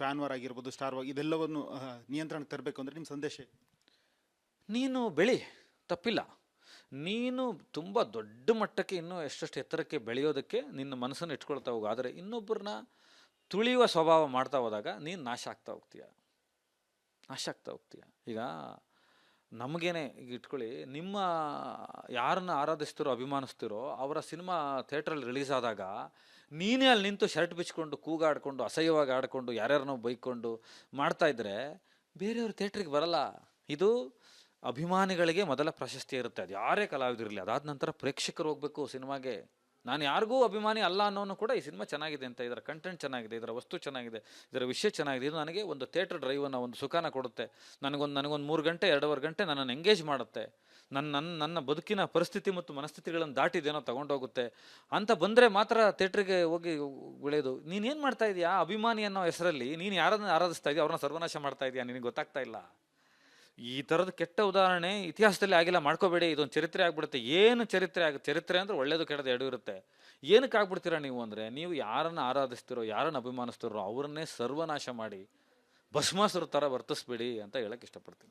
Fan war ಆಗಿರ್ಬೋದು, star war, ಇದೆಲ್ಲವನ್ನು ನಿಯಂತ್ರಣಕ್ಕೆ ತರಬೇಕು ಅಂದರೆ ನಿಮ್ಮ ಸಂದೇಶ ಏನು? ನೀನು ಬೆಳಿ, ತಪ್ಪಿಲ್ಲ. ನೀನು ತುಂಬ ದೊಡ್ಡ ಮಟ್ಟಕ್ಕೆ ಇನ್ನೂ ಎಷ್ಟೆಷ್ಟು ಎತ್ತರಕ್ಕೆ ಬೆಳೆಯೋದಕ್ಕೆ ನಿನ್ನ ಮನಸ್ಸನ್ನು ಇಟ್ಕೊಳ್ತಾ ಹೋಗು. ಆದರೆ ಇನ್ನೊಬ್ಬರನ್ನ ತುಳಿಯುವ ಸ್ವಭಾವ ಮಾಡ್ತಾ ಹೋದಾಗ ನೀನು ನಾಶ ಆಗ್ತಾ ಹೋಗ್ತೀಯ. ಈಗ ನಮಗೇನೆ ಈಗ ಇಟ್ಕೊಳ್ಳಿ, ನಿಮ್ಮ ಯಾರನ್ನ ಆರಾಧಿಸ್ತಿರೋ ಅಭಿಮಾನಿಸ್ತಿರೋ ಅವರ ಸಿನಿಮಾ ಥಿಯೇಟ್ರಲ್ಲಿ ರಿಲೀಸ್ ಆದಾಗ ನೀನೇ ಅಲ್ಲಿ ನಿಂತು ಶರ್ಟ್ ಬಿಚ್ಕೊಂಡು ಕೂಗಾಡ್ಕೊಂಡು ಅಸಹ್ಯವಾಗಿ ಆಡ್ಕೊಂಡು ಯಾರ್ಯಾರನ್ನೋ ಬೈಕೊಂಡು ಮಾಡ್ತಾ ಇದ್ರೆ ಬೇರೆಯವ್ರು ಥಿಯೇಟ್ರಿಗೆ ಬರಲ್ಲ. ಇದು ಅಭಿಮಾನಿಗಳಿಗೆ ಮೊದಲ ಪ್ರಶಸ್ತಿ ಇರುತ್ತೆ, ಅದು ಯಾರೇ ಕಲಾವಿದಿರಲಿ. ಅದಾದ ನಂತರ ಪ್ರೇಕ್ಷಕರು ಹೋಗ್ಬೇಕು ಸಿನಿಮಾಗೆ. ನಾನು ಯಾರಿಗೂ ಅಭಿಮಾನಿ ಅಲ್ಲ ಅನ್ನೋನು ಕೂಡ ಈ ಸಿನಿಮಾ ಚೆನ್ನಾಗಿದೆ ಅಂತ, ಇದರ ಕಂಟೆಂಟ್ ಚೆನ್ನಾಗಿದೆ, ಇದರ ವಸ್ತು ಚೆನ್ನಾಗಿದೆ, ಇದರ ವಿಷಯ ಚೆನ್ನಾಗಿದೆ, ಇದು ನನಗೆ ಒಂದು ಥಿಯೇಟರ್ ಡ್ರೈವನ್ನ ಒಂದು ಸುಖಾನ ಕೊಡುತ್ತೆ, ನನಗೊಂದು 3 ಗಂಟೆ 2.5 ಗಂಟೆ ನನ್ನನ್ನು ಎಂಗೇಜ್ ಮಾಡುತ್ತೆ, ನನ್ನ ಬದುಕಿನ ಪರಿಸ್ಥಿತಿ ಮತ್ತು ಮನಸ್ಥಿತಿಗಳನ್ನು ದಾಟಿದೇನೋ ತಗೊಂಡೋಗುತ್ತೆ ಅಂತ ಬಂದರೆ ಮಾತ್ರ ಥಿಯೇಟ್ರಿಗೆ ಹೋಗಿ ಬೆಳೆಯೋದು. ನೀನೇನು ಮಾಡ್ತಾ ಇದೀಯಾ? ಅಭಿಮಾನಿ ಅನ್ನೋ ಹೆಸರಲ್ಲಿ ನೀನು ಯಾರನ್ನ ಆರಾಧಿಸ್ತಾ ಇದೆಯಾ ಅವ್ರನ್ನ ಸರ್ವನಾಶ ಮಾಡ್ತಾ ಇದೆಯಾ, ನಿನಗೆ ಗೊತ್ತಾಗ್ತಾ ಇಲ್ಲ. ಈ ಥರದ ಕೆಟ್ಟ ಉದಾಹರಣೆ ಇತಿಹಾಸದಲ್ಲಿ ಆಗಿಲ್ಲ, ಮಾಡ್ಕೋಬೇಡಿ. ಇದೊಂದು ಚರಿತ್ರೆ ಆಗ್ಬಿಡುತ್ತೆ. ಏನು ಚರಿತ್ರೆ ಅಂದರೆ ಒಳ್ಳೇದು ಕೆಟ್ಟದ್ದು ಎರಡೂ ಇರುತ್ತೆ. ಏನಕ್ಕೆ ಆಗ್ಬಿಡ್ತೀರಾ ನೀವು ಅಂದರೆ, ನೀವು ಯಾರನ್ನು ಆರಾಧಿಸ್ತಿರೋ, ಯಾರನ್ನು ಅಭಿಮಾನಿಸ್ತಿರೋ ಅವರನ್ನೇ ಸರ್ವನಾಶ ಮಾಡಿ ಭಸ್ಮಾಸುರ ಥರ ವರ್ತಿಸ್ಬೇಡಿ ಅಂತ ಹೇಳಕ್ಕೆ ಇಷ್ಟಪಡ್ತೀನಿ.